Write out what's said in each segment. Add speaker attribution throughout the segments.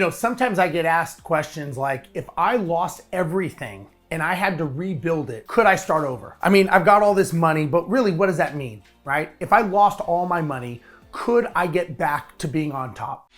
Speaker 1: Sometimes I get asked questions like, if I lost everything and I had to rebuild it, could I start over? I mean, I've got all this money, but really, what does that mean, right? If I lost all my money, could I get back to being on top?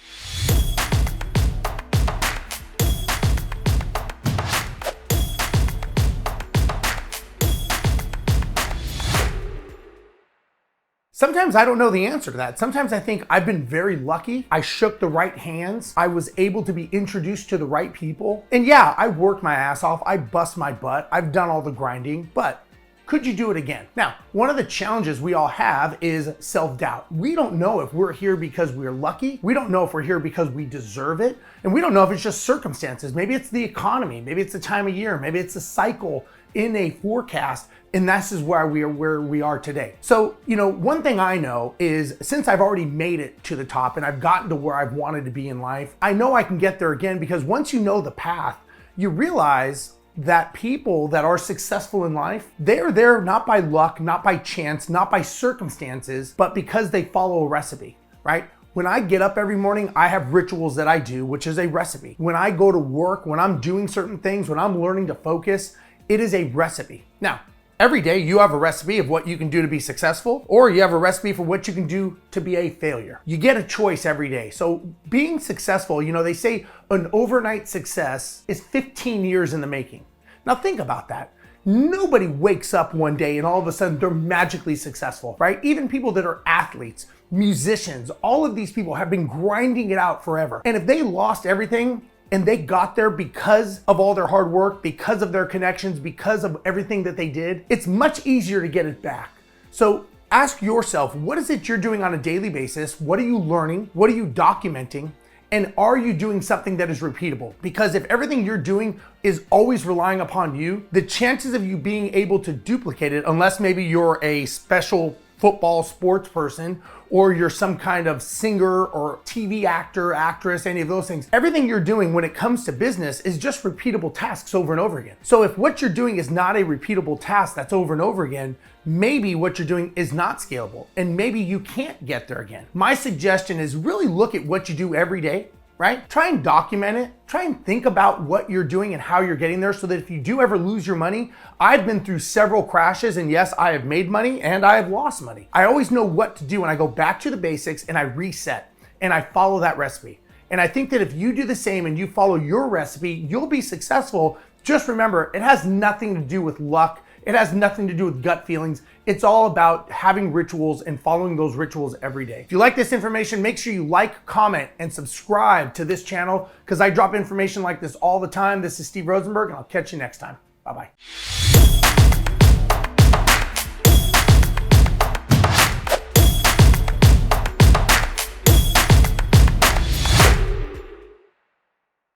Speaker 1: Sometimes I don't know the answer to that. Sometimes I think I've been very lucky. I shook the right hands. I was able to be introduced to the right people. And yeah, I worked my ass off. I bust my butt. I've done all the grinding, but could you do it again? Now, one of the challenges we all have is self-doubt. We don't know if we're here because we're lucky. We don't know if we're here because we deserve it. And we don't know if it's just circumstances. Maybe it's the economy. Maybe it's the time of year. Maybe it's a cycle in a forecast. And this is where we are today. So, one thing I know is since I've already made it to the top and I've gotten to where I've wanted to be in life, I know I can get there again, because once you know the path, you realize that people that are successful in life, they're there not by luck, not by chance, not by circumstances, but because they follow a recipe, right? When I get up every morning, I have rituals that I do, which is a recipe. When I go to work, when I'm doing certain things, when I'm learning to focus, it is a recipe. Now, every day you have a recipe of what you can do to be successful, or you have a recipe for what you can do to be a failure. You get a choice every day. So being successful, they say an overnight success is 15 years in the making. Now think about that. Nobody wakes up one day and all of a sudden they're magically successful, right? Even people that are athletes, musicians, all of these people have been grinding it out forever. And if they lost everything, and they got there because of all their hard work, because of their connections, because of everything that they did, it's much easier to get it back. So ask yourself, what is it you're doing on a daily basis? What are you learning? What are you documenting? And are you doing something that is repeatable? Because if everything you're doing is always relying upon you, the chances of you being able to duplicate it, unless maybe you're a special football sports person, or you're some kind of singer or TV actor, actress, any of those things. Everything you're doing when it comes to business is just repeatable tasks over and over again. So if what you're doing is not a repeatable task that's over and over again, maybe what you're doing is not scalable, and maybe you can't get there again. My suggestion is really look at what you do every day, right? Try and document it. Try and think about what you're doing and how you're getting there, so that if you do ever lose your money, I've been through several crashes, and yes, I have made money and I have lost money. I always know what to do, and I go back to the basics and I reset and I follow that recipe. And I think that if you do the same and you follow your recipe, you'll be successful. Just remember, it has nothing to do with luck. It has nothing to do with gut feelings. It's all about having rituals and following those rituals every day. If you like this information, make sure you like, comment, and subscribe to this channel, because I drop information like this all the time. This is Steve Rozenberg, and I'll catch you next time. Bye-bye.